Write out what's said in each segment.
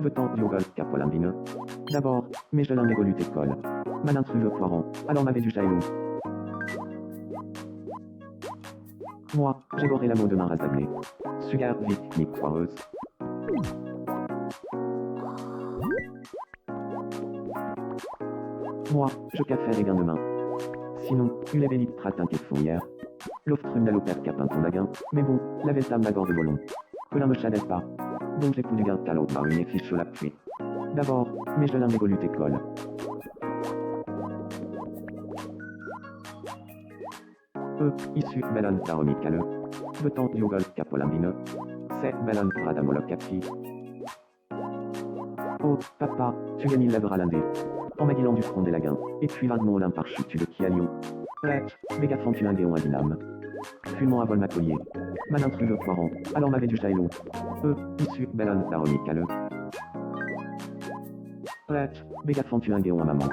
Vetant Diogol Capolambine. D'abord, mais je l'un évolue école. Malintrus le poiron, alors m'avait du jailou. Moi, j'ai goré la mot de main rasablée. Sugar, vite, nique foireuse. Moi, je qu'à faire et gain de main. Sinon, une ébélite pratin qui fouillère. L'oftrum d'alopère capin ton daguin, mais bon, la veltam d'agor de volon. Que l'un me chadette pas. Donc j'ai pou du gain talot par une fiche la pluie. D'abord, mais je l'un évolue école. Issu, bellon taromicale. Vetant diogol capolambine. C'est bellon pradamolocapi. Oh, papa, tu gagnes l'œuvre à l'indé. En m'aguilant du front des laguins, et puis vaguement olympe par chute de qui à Lyon. Bref, bégafant tu un déon à dyname. Fumant à vol ma collier. Malintrus le poiron, alors m'avait du jailou. Issu, bellon taromicale. Bref, bégafant tu un déon à maman.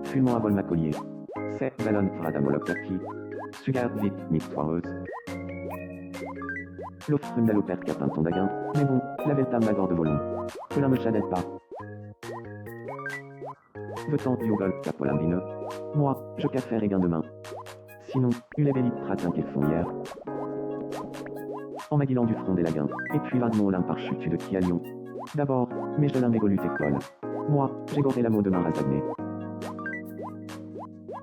Fumant à vol ma collier. C'est bellon pradamolocapi. Sugar vite, nique foireuse. L'offrum d'alopère capin ton daguin, mais bon, la veltam d'agor de volon. Que l'un me chadette pas. Vetant diogol capolambine. Moi, je qu'à faire et gain de main. Sinon, une ébélite pratin qui fouillère. En m'aguilant du front des laguins, et puis vaguement olympe par chute de qui à Lyon. D'abord, mais je l'un évolue école. Moi, j'ai goré la mot de main rasablée.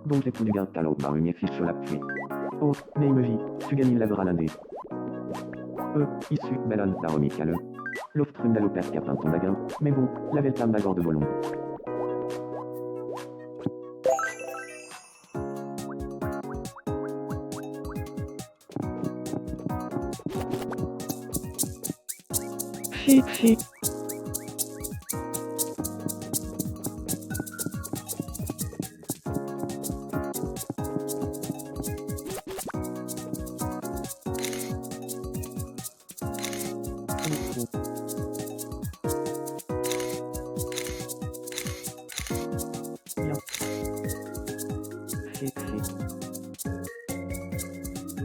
Donc j'ai pou du gain talot par une fiche la pluie. Oh, mais il me vit, tu gagnes l'œuvre à l'indé. Issu, bellon taromicale. L'oftrum d'alopère capin ton daguin, mais bon, la veltam d'agor de volon. Fi.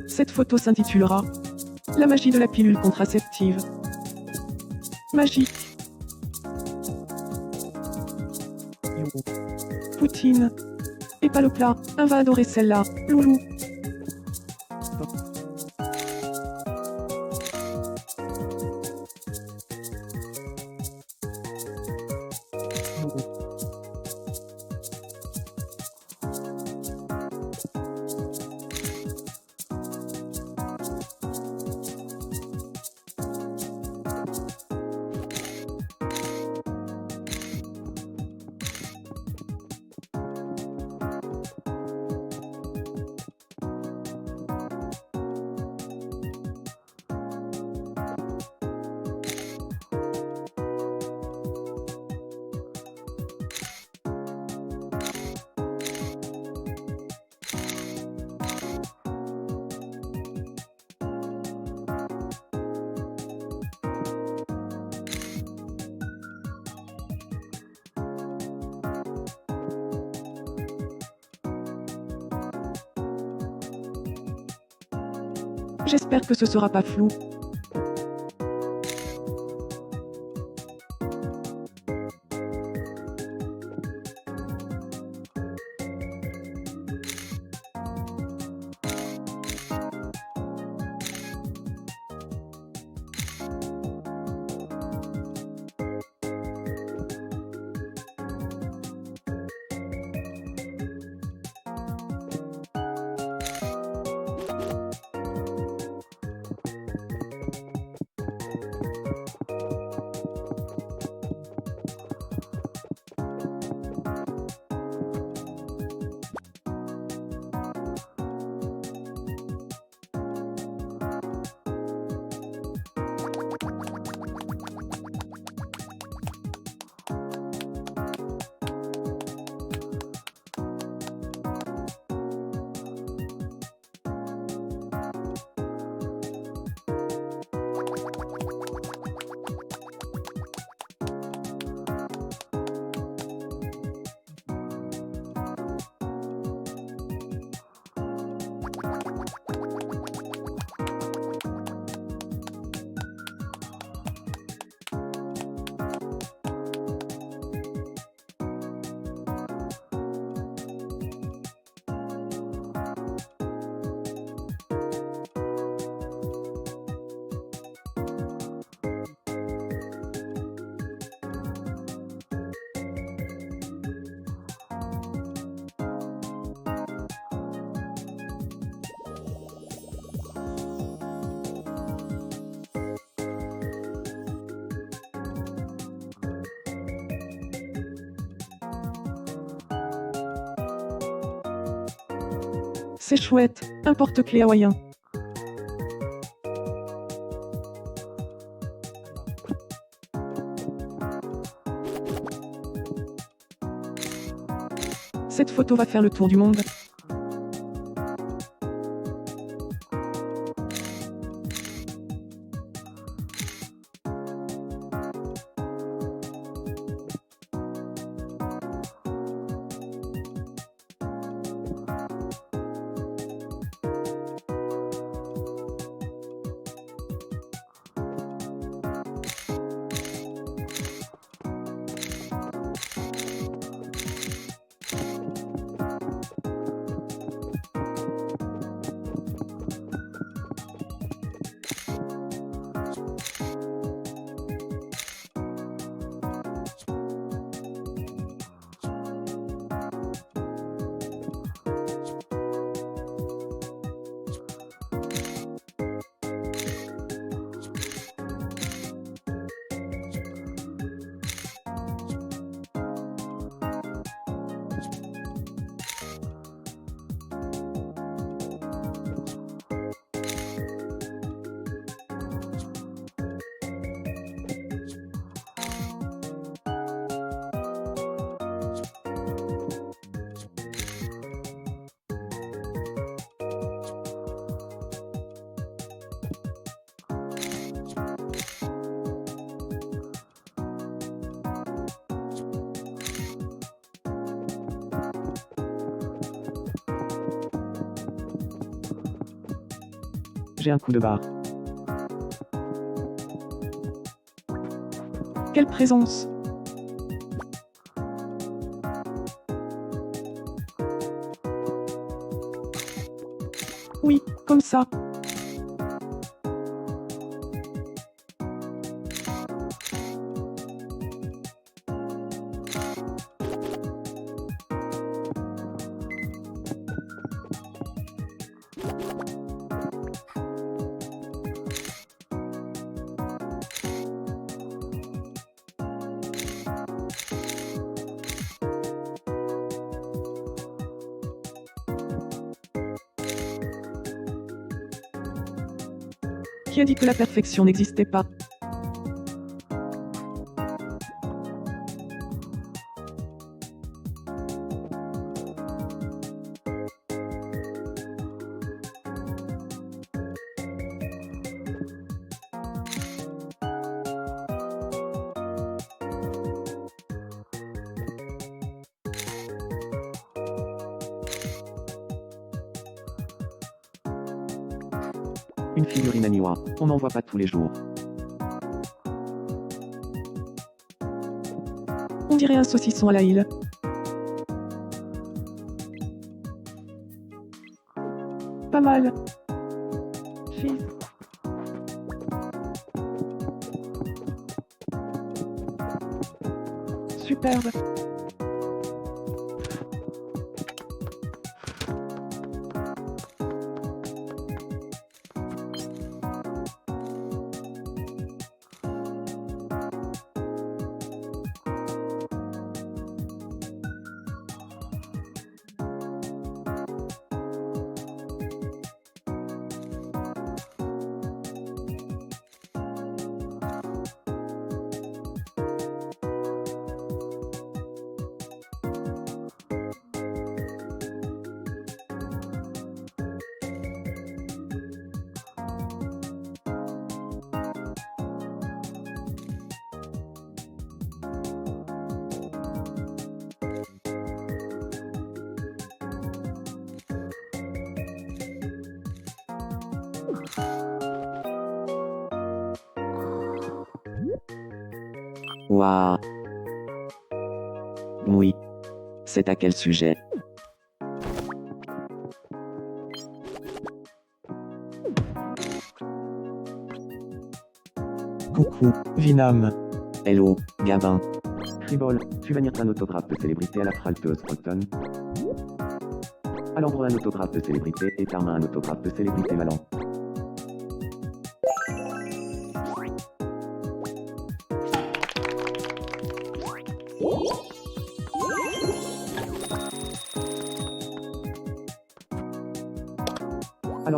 Cette photo s'intitulera La magie de la pilule contraceptive. Magique. Poutine. Et pas le plat, un va adorer celle-là, loulou. J'espère que ce sera pas flou. C'est chouette, un porte-clés hawaïen. Cette photo va faire le tour du monde. J'ai un coup de barre. Quelle présence! Oui, comme ça. Qui a dit que la perfection n'existait pas? Une figurine Aniwa, on n'en voit pas tous les jours. On dirait un saucisson à la île. Pas mal. Cheese. Superbe. Waouh. Oui. C'est à quel sujet? Coucou, Vinam. Hello, Gabin. Cribble, tu vas lire un autographe de célébrité à la fralteuse bretonne. À l'endroit un autographe de célébrité et Carmin un autographe de célébrité Valant.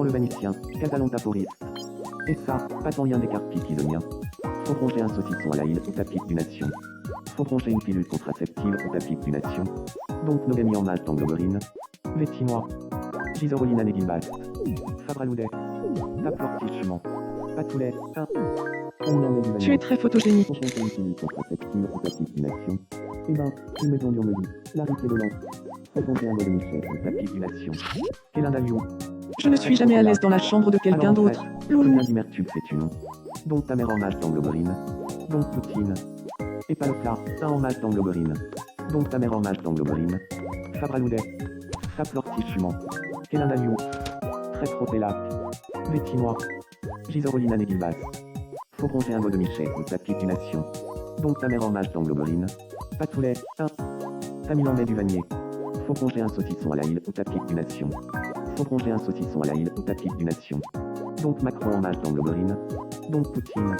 Alors le Vanicien, Catalan-Taporiste. Et ça, pas tant lien des cartes Pikidonien. Faut ronger un saucisson à l'ail ou tapic d'une nation. Faut ronger une pilule contraceptive ou tapic d'une nation. Donc Nogami en malte angloborine. Vétinois. Gisorolina Negilbast. Fabraloudet. Taplortichement. Patoulet. 1. On en met du Tu es vanille. très photogénique. Faut ronger une pilule contraceptive ou tapic d'une nation. Eh ben, il me donne me dit. L'arrêté de l'an. Faut ronger un mot de Michel ou tapic d'une nation. Quel indalion. Je ne suis jamais à l'aise dans la chambre de quelqu'un Alors, en d'autre. fait, Loulou. Combien d'immertube fais-tu non? Donc ta mère en malte angloborine. Donc Poutine. Et pas le plat, un en malte angloborine. Donc ta mère en malte angloborine. Fabraloudet. Taplortichement. Quel indalion. Très trop élac. Vétinois. Gisorolina Negilbas. Faut ronger un mot de Michel ou tapic d'une nation. Donc ta mère en malte angloborine. Patoulet. 1. Tamil met du vanier. Faut ronger un saucisson à l'ail ou tapic d'une nation. Faut ronger un saucisson à l'ail ou tapic d'une nation. Donc Macron en malte angloborine. Donc Poutine.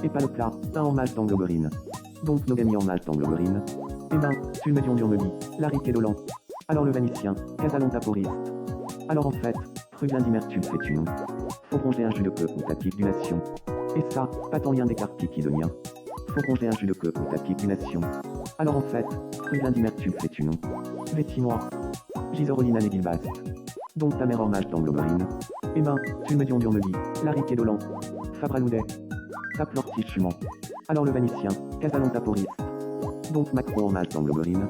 Et pas le plat, un en malte angloborine. Donc Nogami en malte angloborine. Eh ben, tu me dion me dit, Larry Dolan. Alors le Vanicien, Catalan-Taporiste. Alors en fait, Pruvin d'immertube fais-tu non? Faut ronger un jus de queue ou tapic d'une nation. Et ça, pas tant lien des cartes Pikidonien. Faut ronger un jus de queue ou tapic d'une nation. Alors en fait, Pruvin d'immertube fais-tu non? Vétinois. Gisorolina Negilbast. Donc ta mère en malte angloborine. Eh ben, tu me dion me dit, Larry Dolan. Fabraloudet. Taplortichement. Alors le Vanicien, Catalan-Taporiste. Donc Macron en malte angloborine.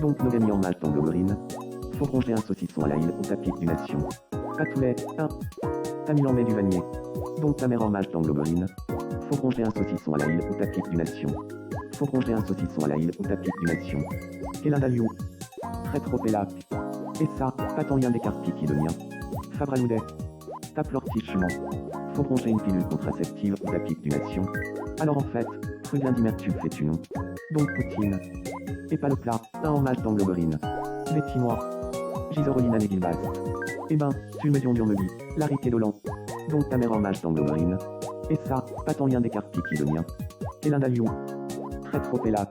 Donc Nogami en malte angloborine. Faut ronger un saucisson à l'ail ou tapic d'une nation. Patoulet. 1. Tamil met du vanier. Donc ta mère en malte angloborine. Faut ronger un saucisson à l'ail ou tapic d'une nation. Faut ronger un saucisson à l'ail ou tapic d'une nation. Quel indalion. Très trop élac. Et ça, pas tant lien des cartes Pikidonien. Fabraloudet. Taplortichement. Faut ronger une pilule contraceptive ou tapic d'une nation. Alors en fait, Pruvin d'immertube fais-tu non? Donc Poutine. Et pas le plat, un en malte angloborine. Vétinois. Gisorolina Negilbas. Eh ben, tu me dion me dit, Larry Dolan. Donc ta mère en malte angloborine. Et ça, pas tant lien des cartes Pikidonien. Quel indalion. Très trop élac.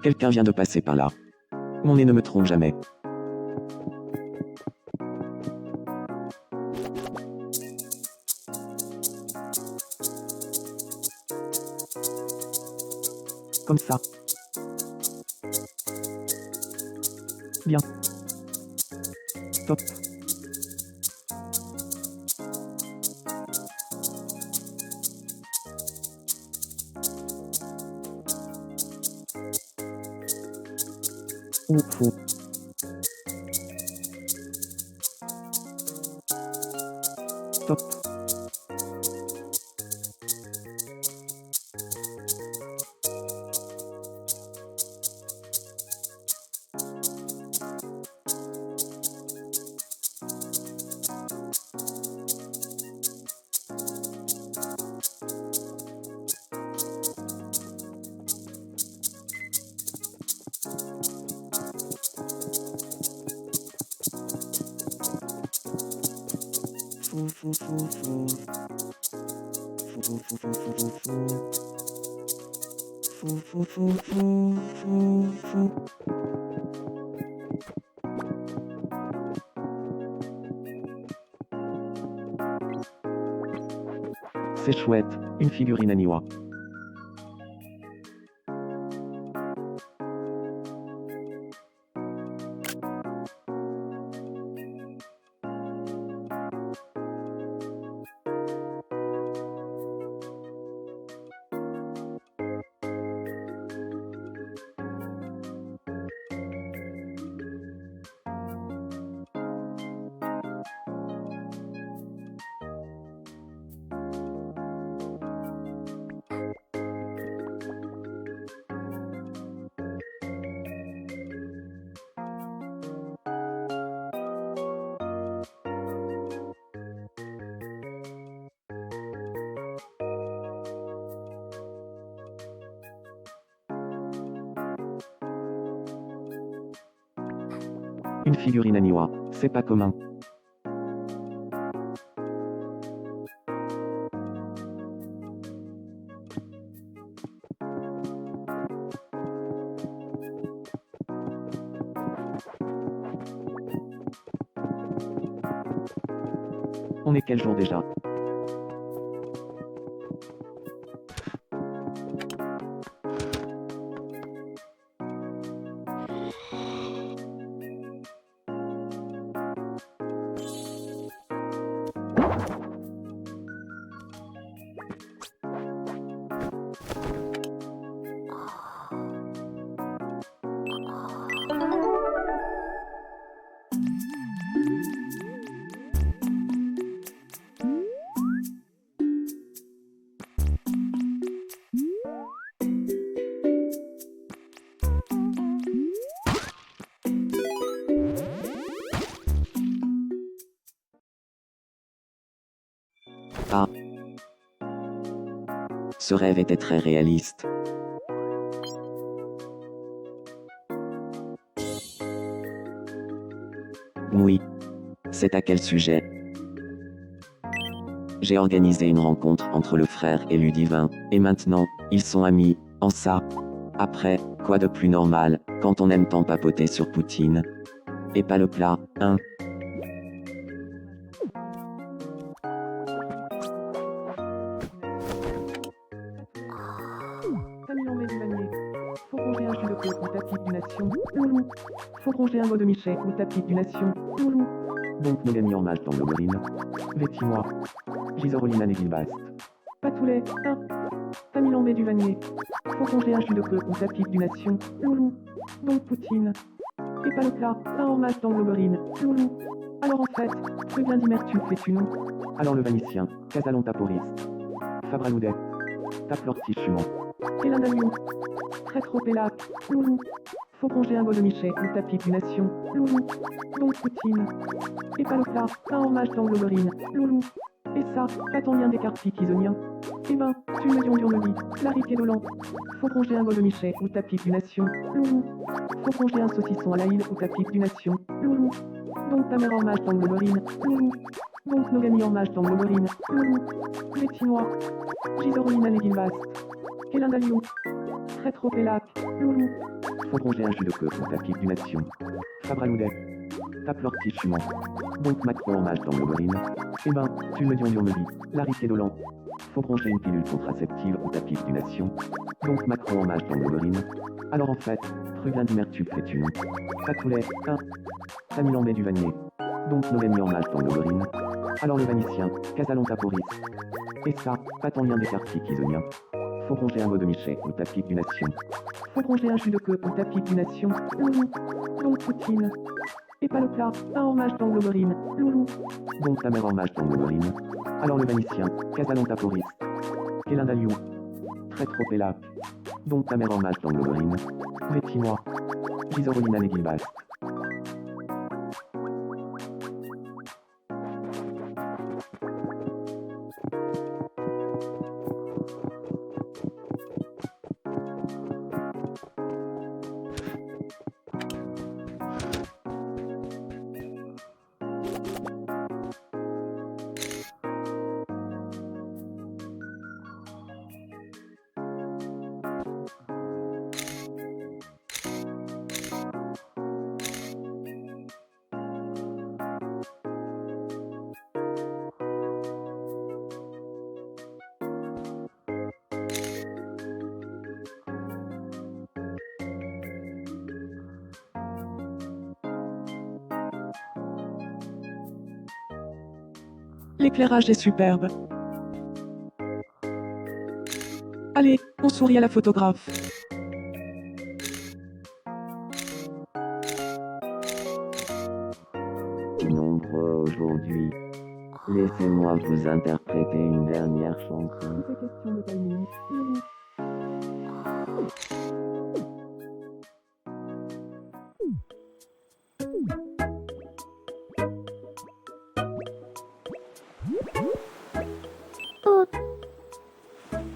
Quelqu'un vient de passer par là. Mon nez ne me trompe jamais. Comme ça. Bien. Top. Ou faux. Top. Fou, fou, fou, fou. Fou, fou, fou, fou, fou, fou, fou. Fou, fou, fou, fou, fou, fou. C'est chouette, une figurine Aniwa. Une figurine Aniwa, c'est pas commun. On est quel jour déjà? Ah. Ce rêve était très réaliste. Oui. C'est à quel sujet? J'ai organisé une rencontre entre le frère et Ludivin, et maintenant, ils sont amis, en ça. Après, quoi de plus normal, quand on aime tant papoter sur Poutine? Et pas le plat, hein? Camille Lambé du Vanier. Faut ronger un jus de queue ou tapis du nation. Loulou. Faut ronger un mot de Michel ou tapis du nation. Loulou. Donc nos amis en mage dans l'Oberine. Vêtis-moi. Gisorolina Negilbast. Patoulet. 1. Camille Lambé du Vanier. Faut ronger un jus de queue ou tapis du nation. Loulou. Donc Poutine. Et pas le plat. Un hommage dans l'Oberine. Loulou. Alors en fait, Rubin d'Imertu fais-tu non? Alors le Vanicien, Casalon Taporiste. Fabraloudet. Taplortichument. Et l'Indalion. Très trop pélac. Loulou. Faut ronger un mot de Michel ou tapis du nation. Loulou. Donc Poutine. Et pas le plat. Un hommage dans l'Oberine. Loulou. Et ça, pas ton lien des carpiques isoniens. Eh ben, tu me dions me dit, la ripier Dolan. Faut ronger un mot de Michel ou tapis du nation. Loulou. Faut ronger un saucisson à la île ou tapis du nation. Loulou. Donc ta mère en mage dans l'Oberine. Loulou. Donc nos gamis en mage dans l'Oberine. Loulou. Les Chinois. Gisorolina Negilbast. Et l'Indalion. Très trop pélac. Loulou. Faut ronger un jus de queue ou tapis du nation. Fabraloudet. Taplortichument. Donc Macron en mage dans l'Oberine. Eh ben, tu me dions me dit, la ripier Dolan. Faut ronger une pilule contraceptive ou tapis du nation. Donc Macron en mage dans l'Oberine. Alors en fait, Rubin d'Imertu fais-tu non? Patoulet. 1. Camille Lambé du Vanier. Donc nos amis en mage dans l'Oberine. Alors le Vanicien, Casalon Taporiste. Et ça, pas ton lien des carpiques isoniens. Faut ronger un mot de Michel ou tapis du nation. Faut ronger un jus de queue ou tapis du nation. Loulou. Donc Poutine. Et pas le plat. Un hommage dans l'Oberine. Loulou. Donc ta mère en mage dans l'Oberine. Alors le Vanicien, Casalon Taporiste. Et l'Indalion. Très trop pélac. Donc ta mère en mage dans l'Oberine. Vêtis-moi. Gisorolina Negilbast. L'éclairage est superbe. Allez, on sourit à la photographe. Nombreux aujourd'hui. Laissez-moi vous interpréter une dernière chanson. C'est question de timing. Loulou. Oh,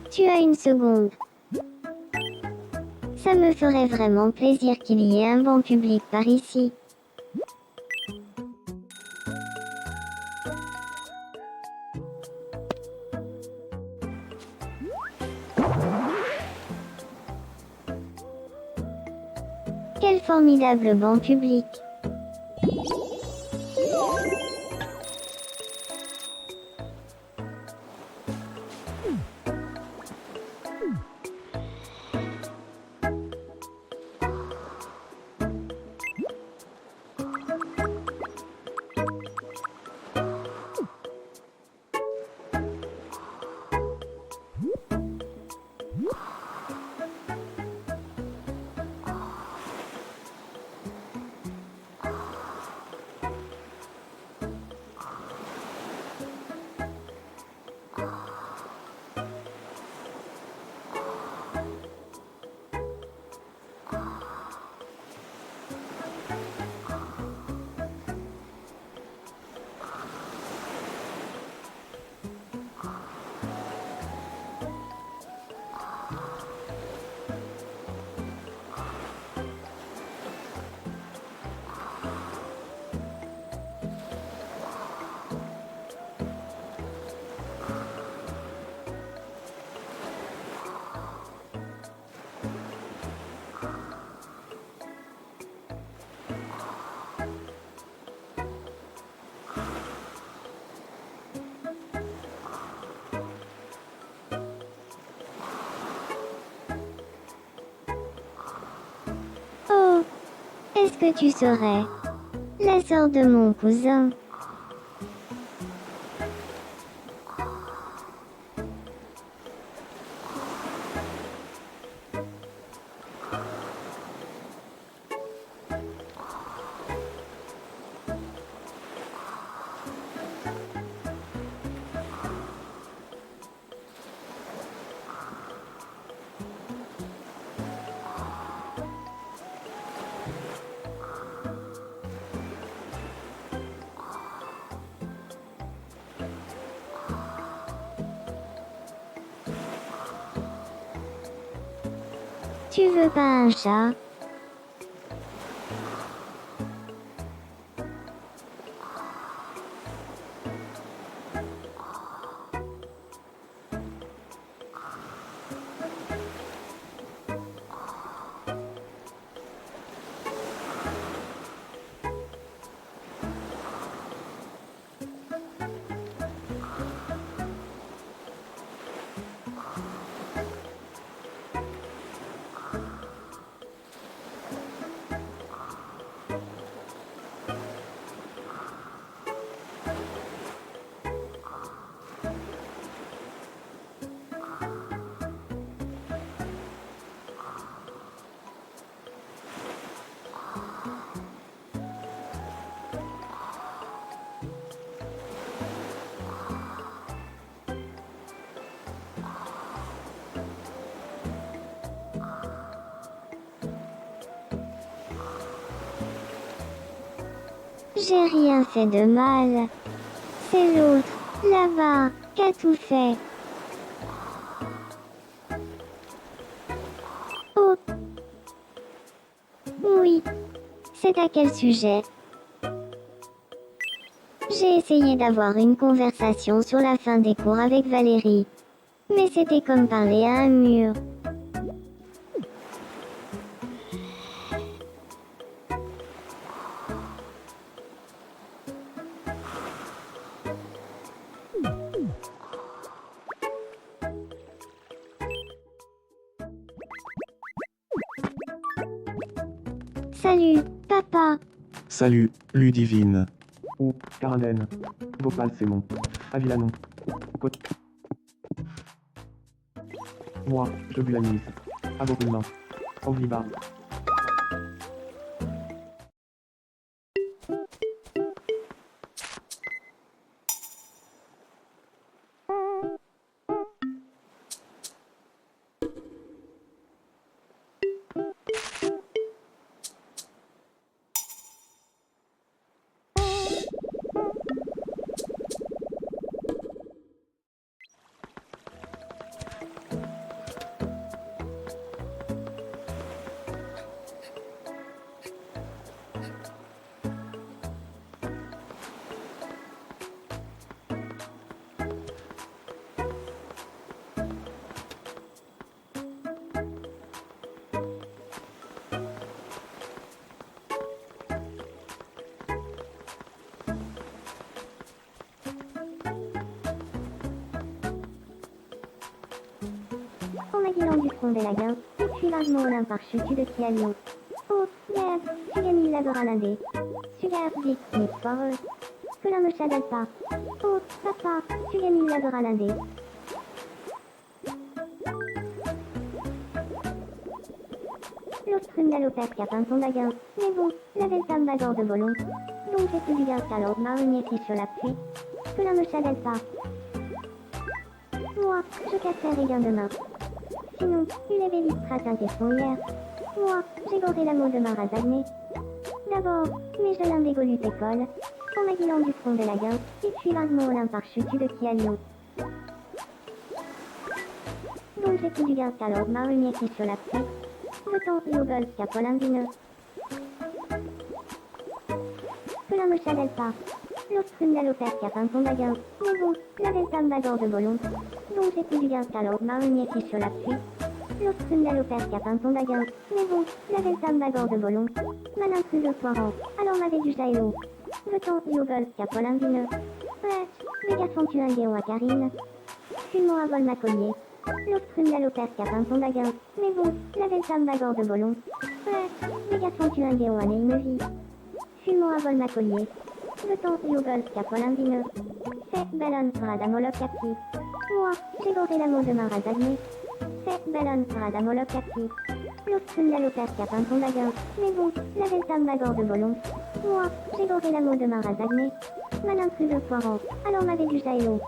tu as une seconde. Ça me ferait vraiment plaisir qu'il y ait un bon public par ici. Quel formidable banc public. Oh, est-ce que tu serais la sœur de mon cousin? Tu veux pas un chat? J'ai rien fait de mal. C'est l'autre, là-bas, qui a tout fait. Oh. Oui. C'est à quel sujet? J'ai essayé d'avoir une conversation sur la fin des cours avec Valérie. Mais c'était comme parler à un mur. Salut, papa. Salut, Ludivine. Ou, Caradène. Vopal, c'est mon. Avilanon. Côte. Moi, je bulanise. À vos mains. Obliba. Magellan du front des laguins, et puis vaguement Olympe par chute de Kialion. Oh, Gab, tu gagnes il labour à l'indé. Super, vite, Nick foreuse. Que l'un me chadelle pas. Oh, papa, tu gagnes il labour à l'indé. L'ostrum d'alopère qui a peint son baguin. Mais bon, la belle femme bagor de Bolon. Donc j'ai plus du gars qu'alors marronnier qui sur la pluie. Que l'un me chadelle pas. Moi, je casserai rien demain. Sinon, il est belle trace un question hier. Moi, j'ai goré l'amour de ma razagné. D'abord, mais je l'indégolu école. En maguilant du front de la guin, et puis vaguement Olympe par chute de Kialion. Donc j'ai plus du gars qu'alors marronnier qui sur la pluie. Le temps et au golf capolindineux. Que l'un me chadelle pas. L'ostrum d'alopère qui a peint son baguin. Mais bon, la belle femme bagor de Bolon. Donc j'ai plus du gars qu'alors marronnier qui sur la pluie. L'ostrum d'alopère qui a peint son baguin. Mais bon, la belle femme bagor de Bolon. Malin cru de poiron. Alors m'avait du jailot. Le temps et au golf capolindineux. Ouais, les garçons tu un guéon à Karine. Fume-moi à vol ma collier. L'ostrum d'alopère qui a peint son baguin. Mais bon, la belle femme bagor de Bolon. Ouais, les garçons tu un guéon à Neymevie. Fume-moi à vol ma collier. Le temps et au golf capolindineux. C'est bellon radamoloc capi. Moi, j'ai goré l'amour de ma razagné. C'est bellon radamoloc capi. L'ostrum d'alopère qui a peint son baguin. Mais bon, la belle femme bagor de Bolon. Moi, j'ai goré l'amour de ma razagné. Malin cru de poiron. Alors m'avait du jailot.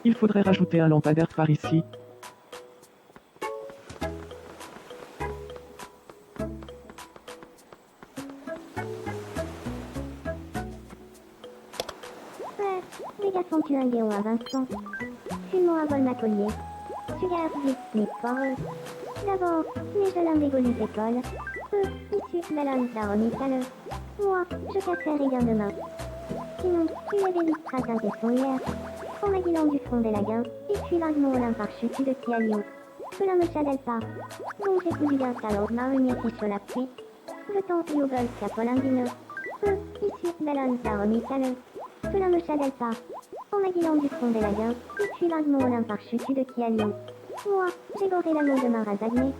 Il faudrait rajouter un lampadaire par ici. Ouais, les garçons tu un guéon à Vincent. Fume-moi à vol ma collier. Tu gardes vite, Nick foreuse. D'abord, mais je l'indégolu école. Issu, bellon d'aromi caleux. Moi, je casserai rien demain. Sinon, tu avais vite trace un question hier. En maguilant du front des laguins, et puis vaguement Olympe par chute de Kialion. Que l'un me chadelle pas. Donc j'ai plus du gars qu'alors marronnier qui sur la pluie. Le temps et au golf capolindineux. Issu, bellon d'aromi caleux. Que l'un me chadelle pas. En maguilant du front des laguins, et puis vaguement Olympe par chute de Kialion. Moi, j'ai goré l'amour de ma razagné.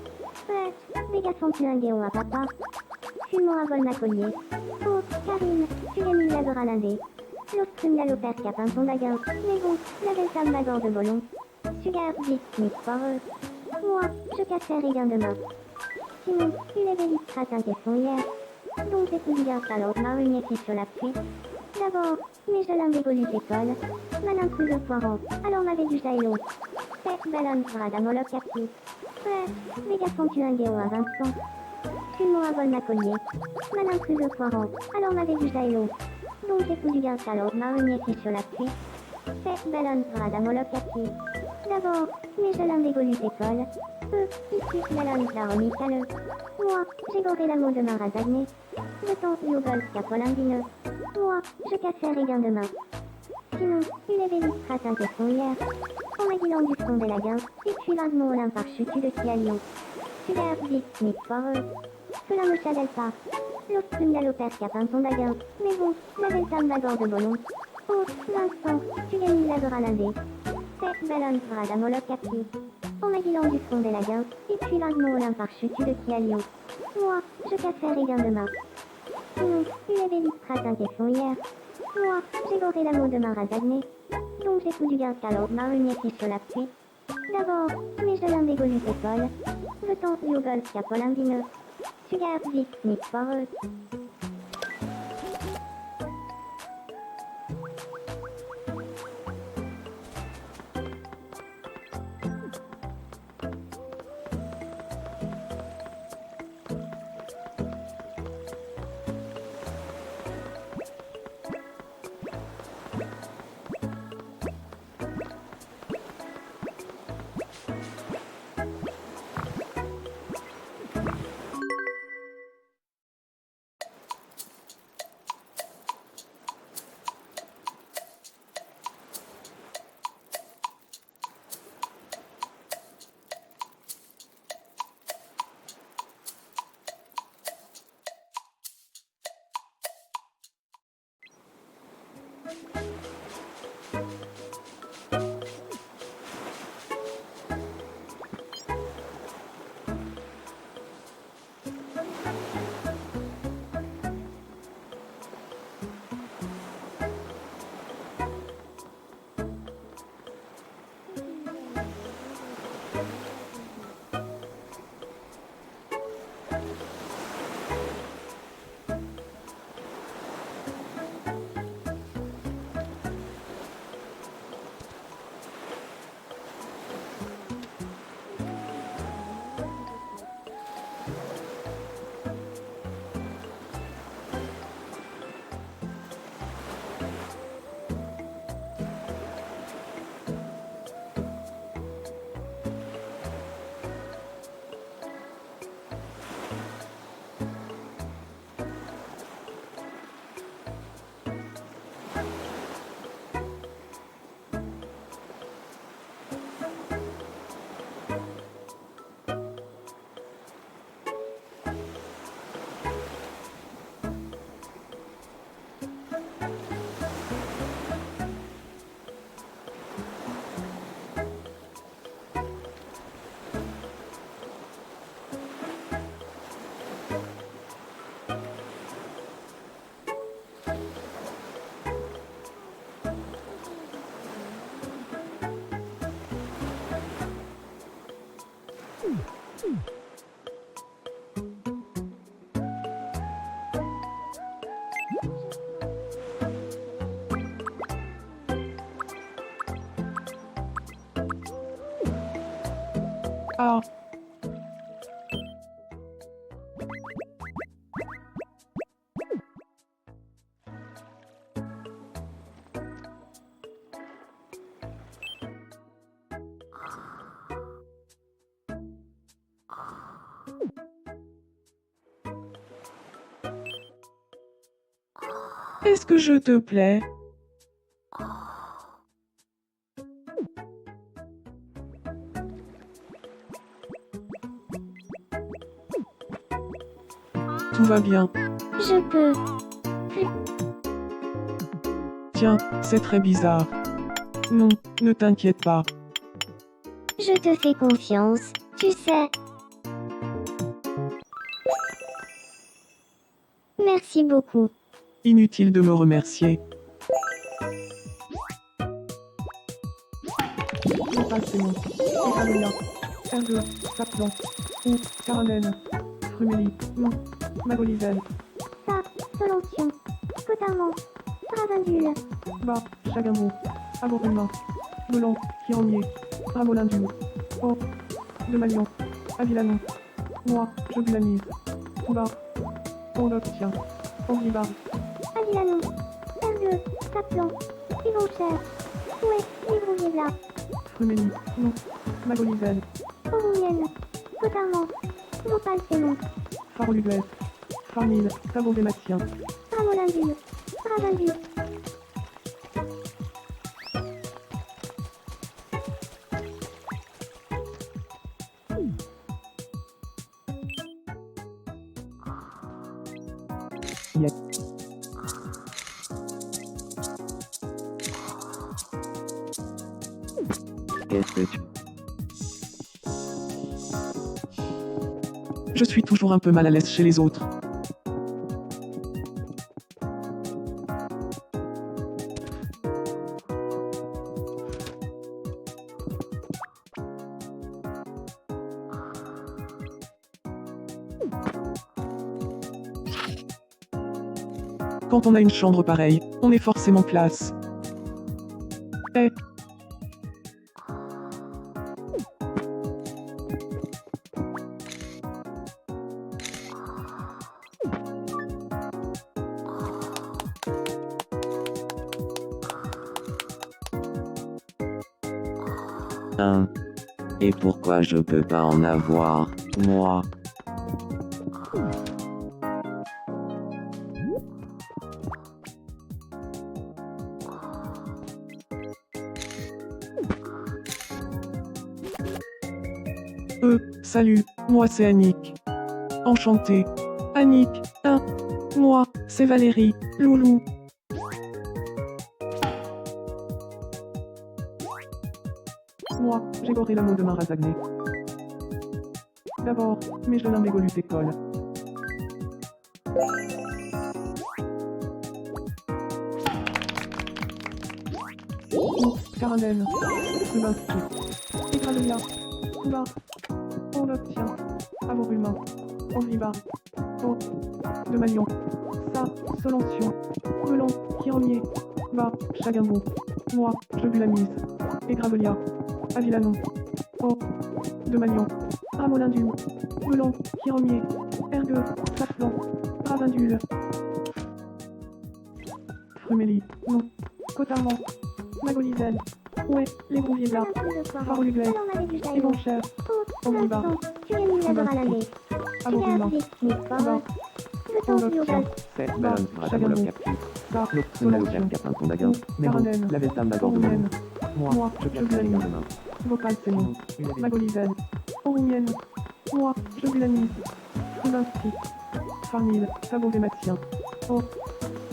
Ouais, les garçons tu un guéon à papa. Fume-moi à vol ma collier. Oh, Karine, tu gagnes il labour à l'indé. L'ostrum d'alopère qui a peint son baguin. Mais bon, la belle femme bagor de Bolon. Super, vite, Nick foreuse. Moi, je casserai rien demain. Sinon, il est belle trace un question hier. Donc j'ai tout bien alors marronnier qui sur la pluie. D'abord, mais je l'indégolu école. Malin cru de poiron. Alors m'avait du jailot. C'est bellon radamoloc capi. Ouais, les garçons tu un guéon à Vincent. Fume-moi à vol ma collier. Malin cru de poiron. Alors m'avait du jailot. Donc j'ai tout du gars alors marronnier qui sur la pluie. C'est bellon radamoloc capi. D'abord, mais je l'indégolu école. Issu, bellon d'aromi caleux. Moi, j'ai goré l'amour de ma razagné. Le temps et au golf capolindineux. Moi, je casserai rien demain. Sinon, il est belle trace un question hier. En maguilant du front des laguins, et puis vaguement Olympe par chute de Kialion. Super, vite, Nick foreuse. Que l'un me chadelle pas. L'ostrum d'alopère qui a peint son baguin. Mais bon, la belle femme bagor de Bolon. Oh, Vincent, tu gagnes labour à l'indé. C'est bellon radamoloc capi. En maguilant du front des laguins, et puis vaguement Olympe par chute de Kialion. Moi, je casserai rien demain. Sinon, il est belle trace un question hier. Moi, j'ai goré l'amour de ma razagné. Donc j'ai tout du gars qu'alors marronnier qui sur la pluie. D'abord, mais je l'indégolu école. Le temps et au golf capolindineux. Super, vite, Nick foreuse. Est-ce que je te plais? Tout va bien. Je peux. Tiens, c'est très bizarre. Non, ne t'inquiète pas. Je te fais confiance, tu sais. Merci beaucoup. Inutile de me remercier. Opal, c'est bon. Iralia. R2, Saplan. Ou, Caramel. Frumélie. Non. Magolizel. Ça, Solution. Cotarment. Ravindule. Bas, Chagamot. Aboruma. Melon, Kironier. Ramolindu. Oh. De Malion. Avilanon. Moi, je bulanise. Bas. On l'obtient. On y va. Avilanon. R2, Saplan. Yvoncher. Ouais, les là. Frumélie. Non. Magolizel. Oroumienne. Cotarment. Opal, c'est bon. Faroluguet. Farmil. Tabobématien. Ramolindule. Ravindule. Qu'est-ce que tu... Je suis toujours un peu mal à l'aise chez les autres. Quand on a une chambre pareille, on est forcément classe. Eh, Et pourquoi je peux pas en avoir, moi? salut, moi c'est Annick. Enchantée. Annick, hein. Moi, c'est Valérie, Loulou. Moi, j'ai goré le mot de Marazagné. D'abord, mais je l'ai évolue école. Caramel. Rubinsky. Égradelia. Là. On l'obtient. Amour humain. On y va. Oh. De Malion. Ça. Solution. Melon. Kironier. Bas. Chagamot. Moi. Je bus la mise. Égravelia. Avilanon. Oh. De Malion. Ramolindu. Melon. Kironier. R2. Saflan. Ravindule. Frumélie. Non. Cotarment. Magolizel. Ouais, les gros là. Faroluguet. Et mon cher. On y va. Tu es mis d'abord à la main. Amour Tu es humain. parole. Je t'en prie au bas. C'est Bas. Madame Chagamot. le captif. Ça. L'obstinat au captain Tondagan. Mais bon, Caramel. la Velta Magor de Melon. Moi, Moi, je je garde bus la les mise. demain. Vocal c'est bon. Une avait- Magolizel. Oroumienne. Moi, je bus la mise. Rubinsky. Farmil. Tabobématien. Oh.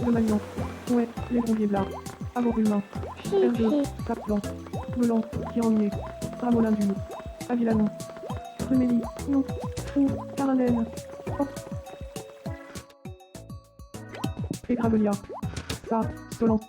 De Malion. Ouais, les gros là. Amour humain. R2. Saplan. Melon. Kironier. Ramolindu. Avilanon. Frumélie. Non. Ou. Caramel. Oh. Égravelia. Ça. Solan.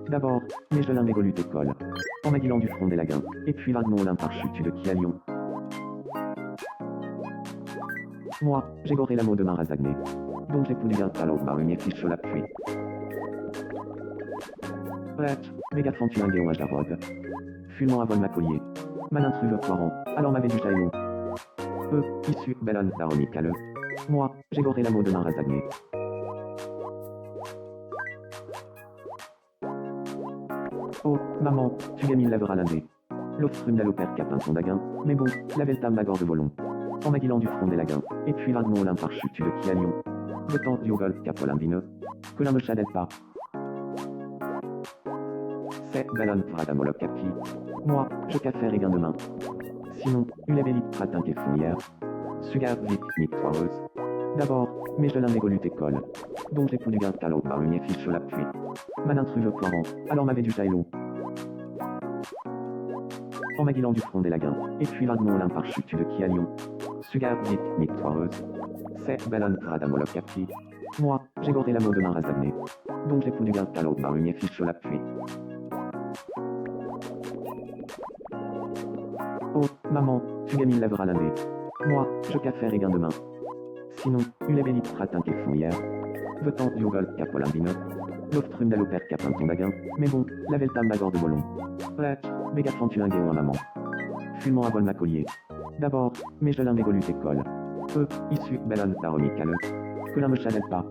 D'abord, mes gelins mégolut école. En m'aguilant du front des laguins, et puis vaguement olympe par chute de qui à Lyon. Moi, j'ai goré l'amour de Marazagné. Donc j'ai poudu à l'autre par une fiche sur la pluie. Bref, méga fantu un guéon à Jarod. Fumant à vol ma collier. Malin truve poiron, alors m'avait du jailot. Issu, bellon, daromi caleux. Moi, j'ai goré l'amour de Marazagné. Oh, maman, tu gagnes lèvres l'indé. L'autre une l'opère capin son daguin, mais bon, la velta magor de volon. En m'aguilant du front des laguins, et puis vaguement olympe par chute de qui à Lyon. De temps diogol capolambineux, que l'un me chadelle pas. C'est bellon pradamoloc capi. Moi, je café et gain de main. Sinon, une ébélite pratin qui font hier. Sugar vite, victoireuse. D'abord, mes gelins mégolut école. Donc j'ai poudu gain talot par une fiche sur la pluie. Malin truve poiron, alors m'avait du jailot. En m'aguilant du front des laguins, et puis vaguement olympe par chute de qui à Lyon. Sugar vite, victoireuse. C'est bellon pradamoloc capi. Moi, j'ai goré l'amour de Marazagné. Donc j'ai poudu gain talot par une fiche sur la pluie. Oh, maman, tu gagnes lèvres l'indé. Moi, je café et gain de main. Sinon, une ébélite pratin qui font hier. Vetant diogol capolambineux. L'autre une d'alopère capin ton daguin, mais bon, la velta magor de volon. Bref, méga fantu un guéon à maman. Fumant à vol ma collier. D'abord, mes gelins mégolut école. Issu, bellon, daromi caleux. Que l'un me chadelle pas.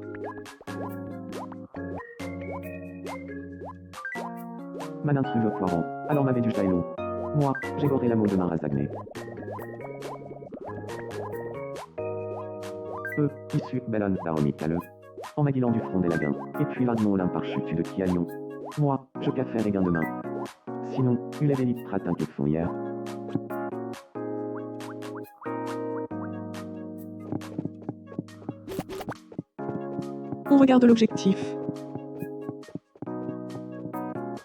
Malin truve poiron, alors m'avait du jailot. Moi, j'ai goré l'amour de Marazagné. Issu, bellon, daromi caleux. En m'aguilant du front des laguins, et puis vaguement olympe par chute de qui à Lyon. Moi, je café et gain de main. Sinon, une ébélite pratin qui font hier. On regarde l'objectif.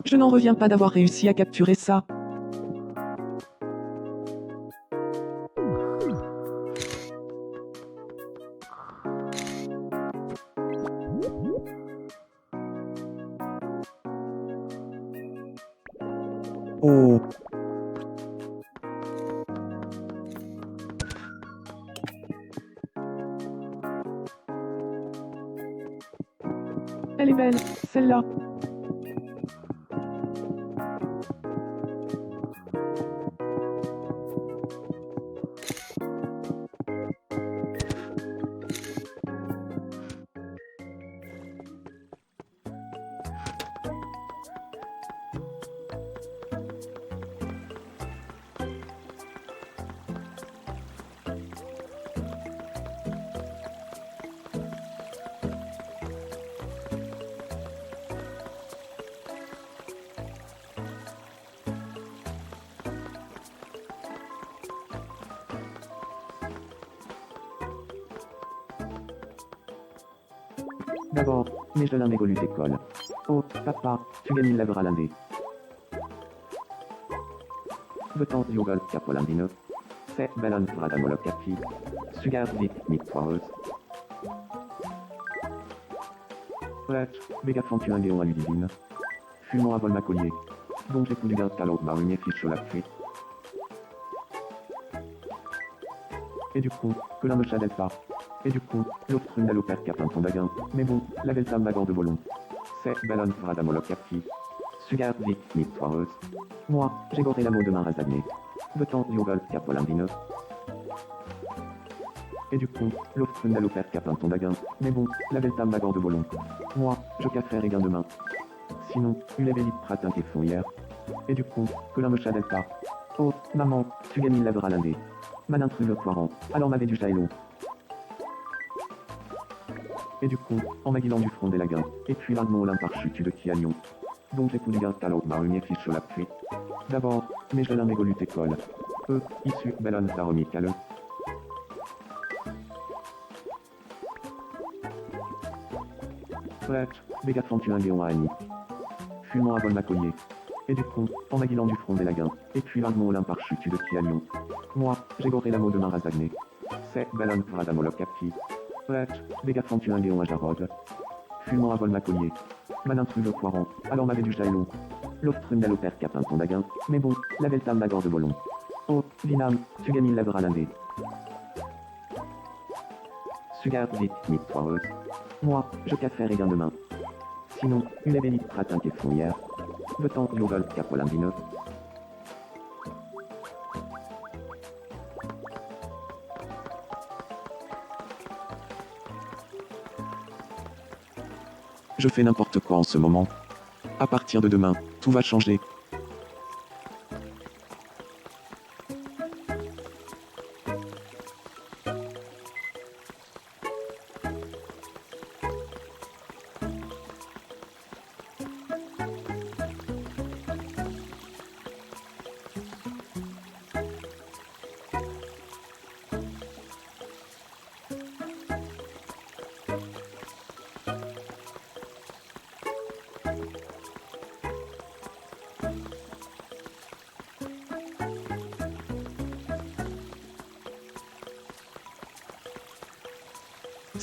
Je n'en reviens pas d'avoir réussi à capturer ça. Oh, Elle est belle, celle-là. D'abord, mes gelins mégolut école. Oh, papa, tu gagnes lèvres l'indé. Vetant diogol capolambineux. C'est bellon pradamoloc capi. Sugar vite, victoireuse. Bref, méga fantu un guéon à Ludivine. Fumant à vol ma collier. Donc j'ai poudu gain talot par une fiche sur la pluie. Et du coup, que l'un me chadelle pas. Et du coup, l'autre une d'alopère capin ton daguin, mais bon, la velta magor de volon. C'est bellon pradamoloc capi. Sugar vite, victoireuse. Moi, j'ai goré l'amour de Marazagné. Vetant diogol capolambineux. Et du coup, l'autre une d'alopère capin ton daguin, mais bon, la velta magor de volon. Moi, je café et gain de main. Sinon, une ébélite pratin qui font hier. Et du coup, que l'un me chadelle pas. Oh, maman, tu gagnes lèvres l'indé. Malin truve poiron, alors m'avait du jailot. Et du coup, en m'aguilant du front des laguins, et puis vaguement olympe par chute de qui à Lyon. Donc j'ai poudu gain talot par une fiche sur la pluie. D'abord, mes gelins mégolut école. Issu, bellon, daromi caleux. Bref, méga fantu un guéon à Annie. Fumant à vol ma collier. Et du coup, en m'aguilant du front des laguins, et puis vaguement olympe par chute de qui à Lyon. Moi, j'ai goré l'amour de Marazagné. C'est bellon pradamoloc capi. Bref, méga fantu un guéon à Jarod. Fumant à vol ma collier. Malin truc de poiron. Alors m'avait du jailou. L'ostrum d'aloper capin ton daguin. Mais bon, la velta magor de bolon. Oh, Vinam, tu gagnes la l'indé. Sugar vite, nip poireuse. Moi, je café et gain demain. Sinon, une ébénite pratin qui font hier. Vetant, Youvel, capolandineux. Je fais n'importe quoi en ce moment. À partir de demain, tout va changer.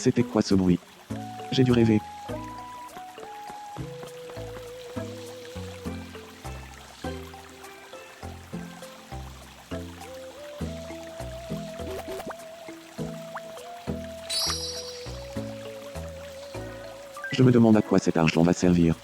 C'était quoi ce bruit? J'ai dû rêver. Je me demande à quoi cet argent va servir.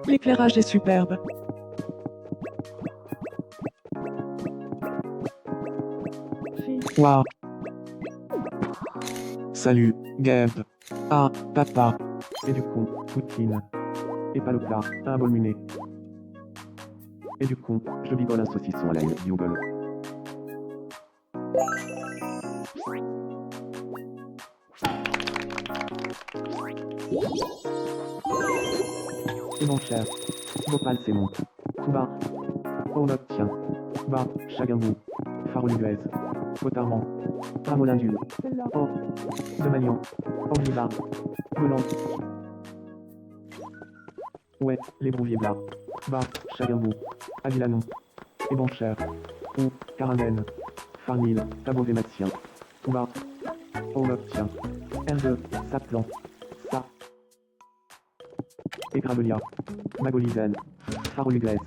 L'éclairage est superbe. Waouh. Salut, Gab. Ah, papa. Et du con, poutine. Et pas le plat, un bol muné. Et du con, je bigole un saucisson à l'ail, Youvel. Et mon cher, Bhopal c'est mon. Touba. Oh note tiens. Bah, Chagambou. Faroluglaise. Potarman. Ramolindule. Oh. De Magnan. Orliva. Volant. Ouais, les brouviers blas. Bah, Chagambou. Avilanon. Et bon cher. Ou, Caramel. Farnil. Tabovématien. Touba. Oh note tiens. R2. Saplan. Sa. Et Gravelia. Magolizen. Faroluglaise.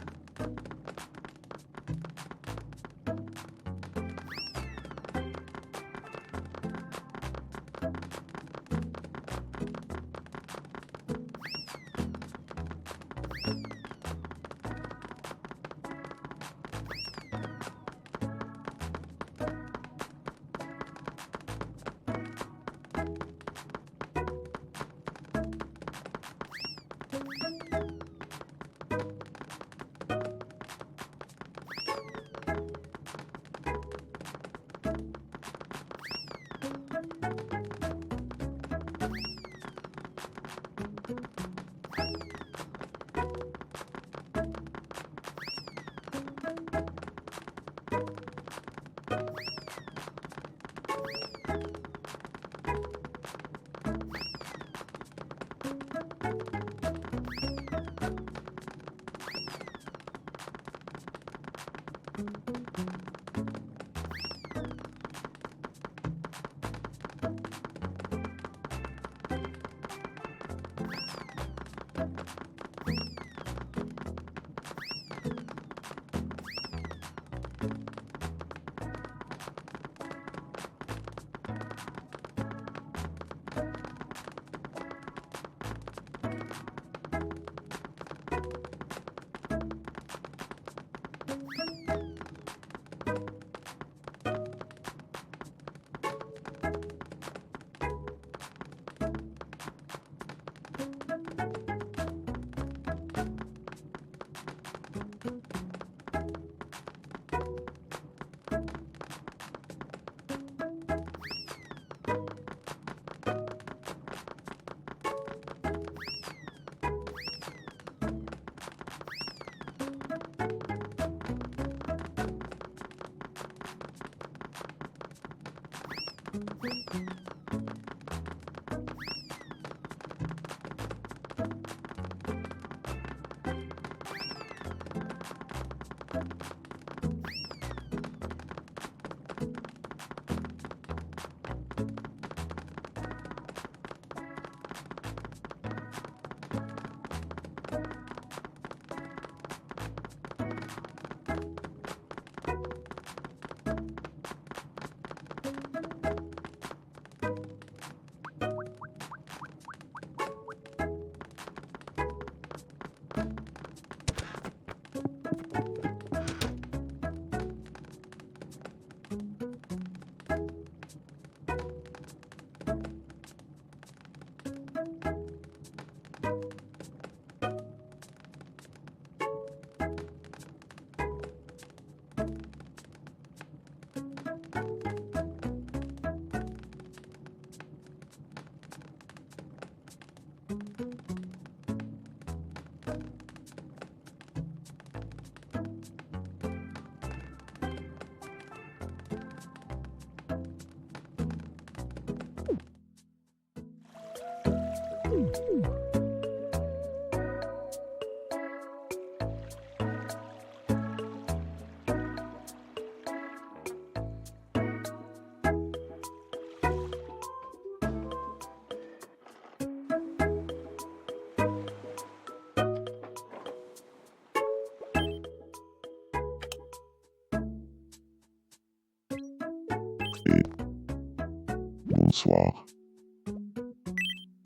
Bonsoir.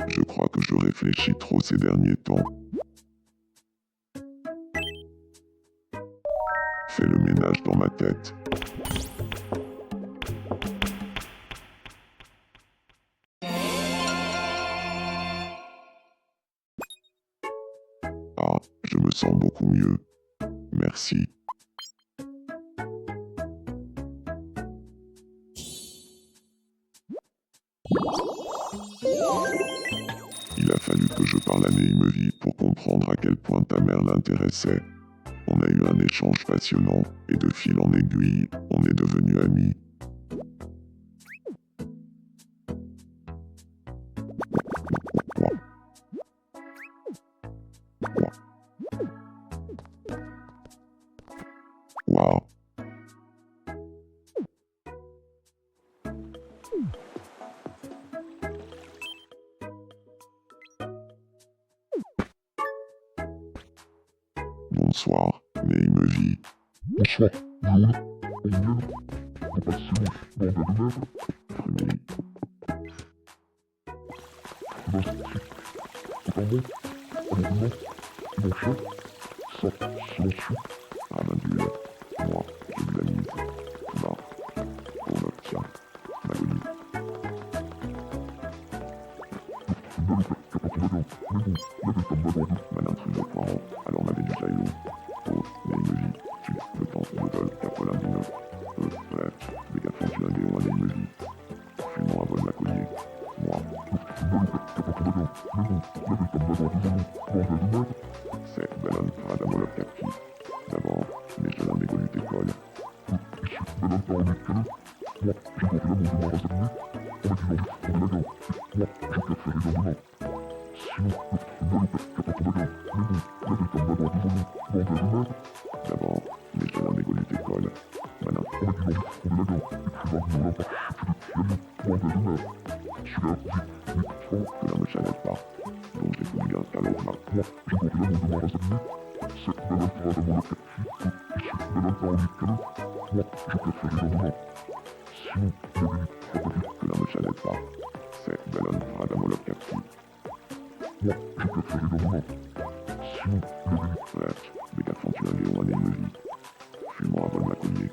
Je crois que je réfléchis trop ces derniers temps. Fais le ménage dans ma tête. Ah, je me sens beaucoup mieux. Merci. Il a fallu que je parle à Neimevie pour comprendre à quel point ta mère l'intéressait. On a eu un échange passionnant, et de fil en aiguille, on est devenus amis. Waouh. Bonsoir, Neimevie. Bonsoir, Youn. On vient de passer dans la lumière. Premier, Cependant, mon chef, ça, silencieux. Ravindule, moi, je glamise. Bah, on obtient. Magonie, Madame Trudeau Poirot, alors m'avait du Jailou. Oh, Neimevie, tu, le temps, le vol, 99. Bref, des 431 à Neimevie. Fumant à vol ma collier. Moi, c'est Bellon Radamolov captif. D'abord, les jeunes d'égolut école. D'abord, les jeunes d'égolut école. Madame, que l'on ne chanelle pas. Donc j'ai connu un salaud. Que l'on ne chanelle pas. C'est Bellon Radamolov captif. Bref, des 431 Léon à Neimevie. Fumant à vol ma collier.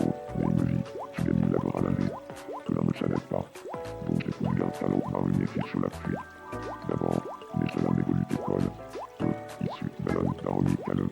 Oh, Neimevie, tu gagnes une labeur à l'aller. Que l'on ne chanelle pas. Donc j'ai connu un salaud marinier fiche sur la pluie. D'abord, les jeunes d'égolut école. Issus Bellon Daroni Caleux.